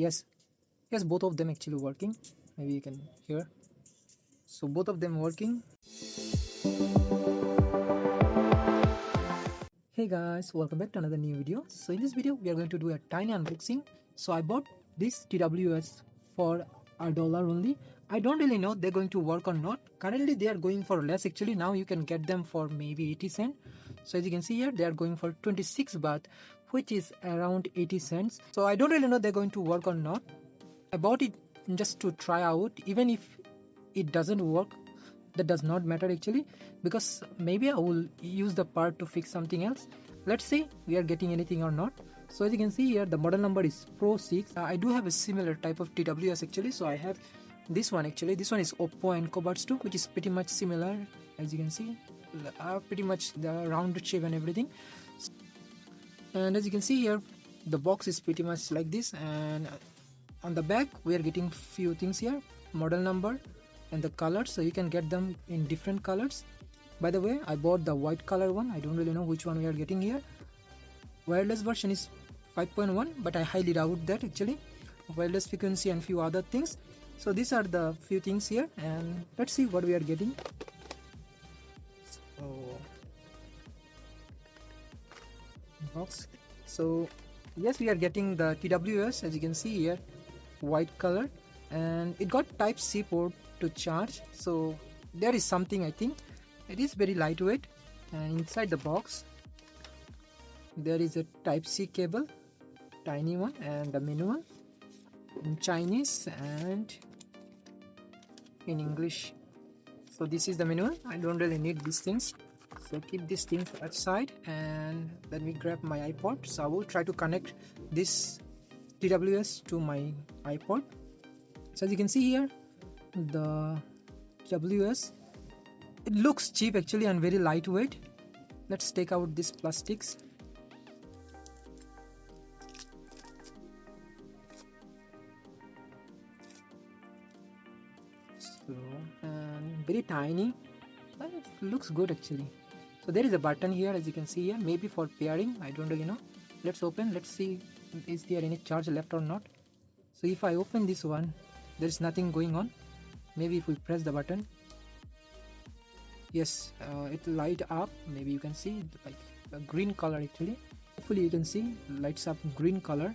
Yes, yes, both of them actually working. Maybe you can hear. So both of them working. Hey guys, welcome back to another new video. So in this video we are going to do a tiny unboxing. So I bought this TWS for $1 only. I don't really know they're going to work or not. Currently they are going for less actually. Now you can get them for maybe 80 cents. So as you can see here, they are going for 26 baht, which is around 80 cents. So I don't really know they're going to work or not. I bought it just to try out. Even if it doesn't work, that does not matter actually, because maybe I will use the part to fix something else. Let's see we are getting anything or not. So as you can see here, the model number is Pro 6. I do have a similar type of TWS actually. So I have this one actually. This one is Oppo and Cobuds 2, which is pretty much similar. As you can see, pretty much the rounded shape and everything. And as you can see here, the box is pretty much like this, and on the back we are getting few things here: model number and the colors. So you can get them in different colors. By the way, I bought the white color one. I don't really know which one we are getting here. Wireless version is 5.1, but I highly doubt that actually. Wireless frequency and few other things. So these are the few things here, and let's see what we are getting. So box. So yes, we are getting the TWS, as you can see here, white color, and it got Type-C port to charge. So there is something, I think. It is very lightweight, and inside the box there is a Type-C cable, tiny one, and the manual in Chinese and in English. So this is the manual. I don't really need these things, so keep these things aside, and let me grab my iPod. So I will try to connect this TWS to my iPod. So as you can see here, the TWS, it looks cheap actually and very lightweight. Let's take out these plastics. So, and very tiny, but it looks good actually. So there is a button here, as you can see here, maybe for pairing. I don't really know. Let's open. Let's see, is there any charge left or not. So if I open this one, there is nothing going on. Maybe if we press the button, yes, it light up. Maybe you can see like a green color actually. Hopefully you can see lights up green color,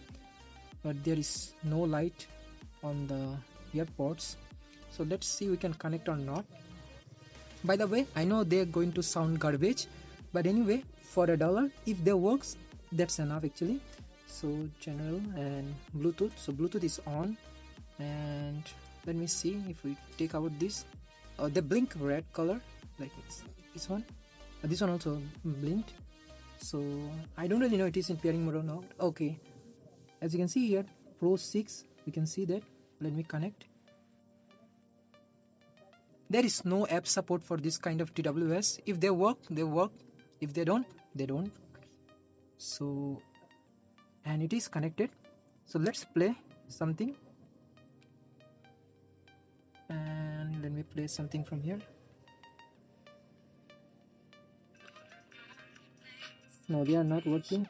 but there is no light on the earpods. So let's see we can connect or not. By the way, I know they're going to sound garbage, but anyway, for $1, if they works, that's enough actually. So general and Bluetooth. So Bluetooth is on, and let me see if we take out this. They blink red color, like this one. This one also blinked. So I don't really know it is in pairing mode or not. Okay, as you can see here, Pro 6, we can see that. Let me connect. There is no app support for this kind of TWS. If they work, they work. If they don't, they don't. So, and it is connected. So let's play something. And let me play something from here. No, they are not working.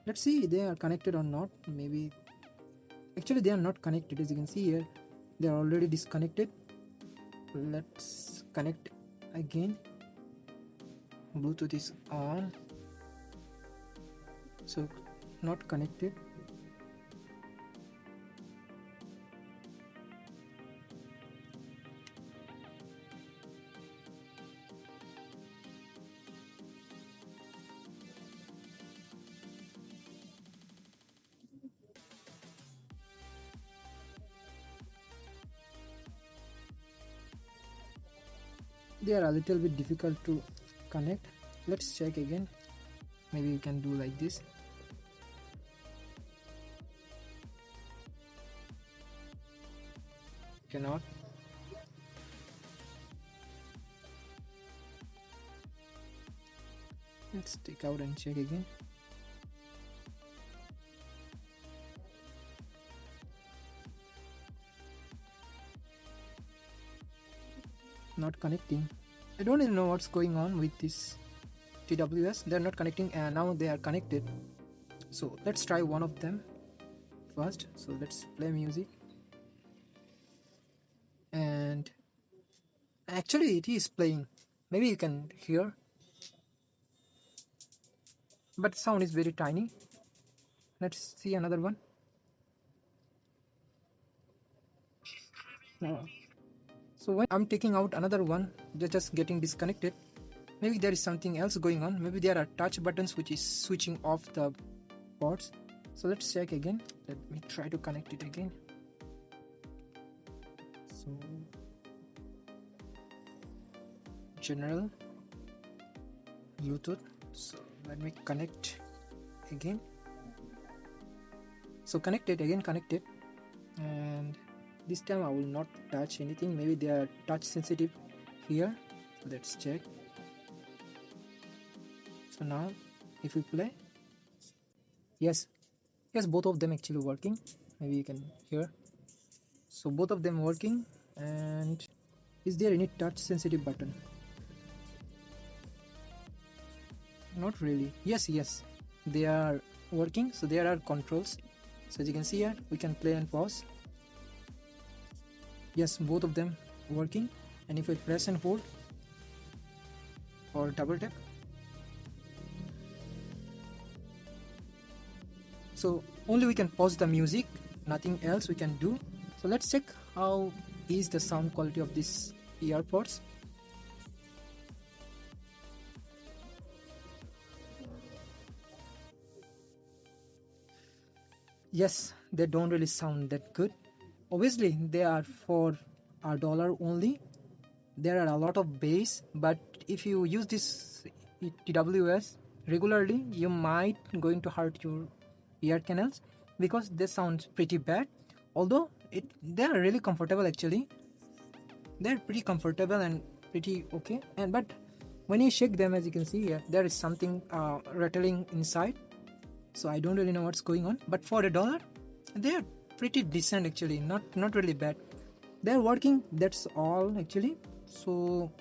Let's see they are connected or not. Maybe actually they are not connected. As you can see here, they are already disconnected. Let's connect again. Bluetooth is on, so not connected. They are a little bit difficult to connect. Let's check again. Maybe you can do like this. Cannot. Let's take out and check again. Not connecting. I don't even know what's going on with this TWS. They're not connecting, and now they are connected. So let's try one of them first. So let's play music, and actually it is playing. Maybe you can hear, but sound is very tiny. Let's see another one. So when I'm taking out another one, they're just getting disconnected. Maybe there is something else going on. Maybe there are touch buttons which is switching off the ports. So let's check again. Let me try to connect it again. So general Bluetooth. So let me connect again. So connected again, connected, and this time I will not touch anything. Maybe they are touch sensitive here. Let's check. So now if we play, yes, both of them actually working. Maybe you can hear. So both of them working. And is there any touch sensitive button? Not really. Yes, they are working. So there are controls. So as you can see here, we can play and pause. Yes, both of them working. And if I press and hold or double tap, so only we can pause the music, nothing else we can do. So let's check how is the sound quality of these earpods. Yes, they don't really sound that good. Obviously they are for $1 only. There are a lot of bass, but if you use this TWS regularly, you might going to hurt your ear canals because they sound pretty bad. Although they are really comfortable actually. They're pretty comfortable and pretty okay. But when you shake them, as you can see here, there is something rattling inside. So I don't really know what's going on. But for $1, they are pretty decent actually. Not really bad. They're working. That's all actually. So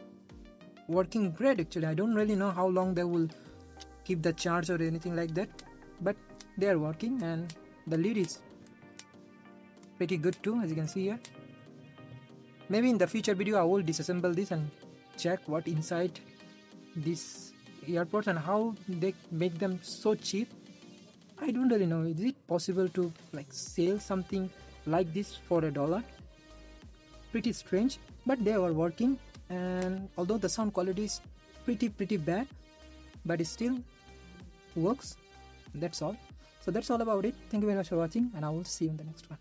working great actually. I don't really know how long they will keep the charge or anything like that, but they are working, and the lid is pretty good too, as you can see here. Maybe in the future video I will disassemble this and check what inside these earpods and how they make them so cheap. I don't really know. Is it possible to like sell something like this for $1? Pretty strange, but they are working, and although the sound quality is pretty bad, but it still works. That's all. So that's all about it. Thank you very much for watching, and I will see you in the next one.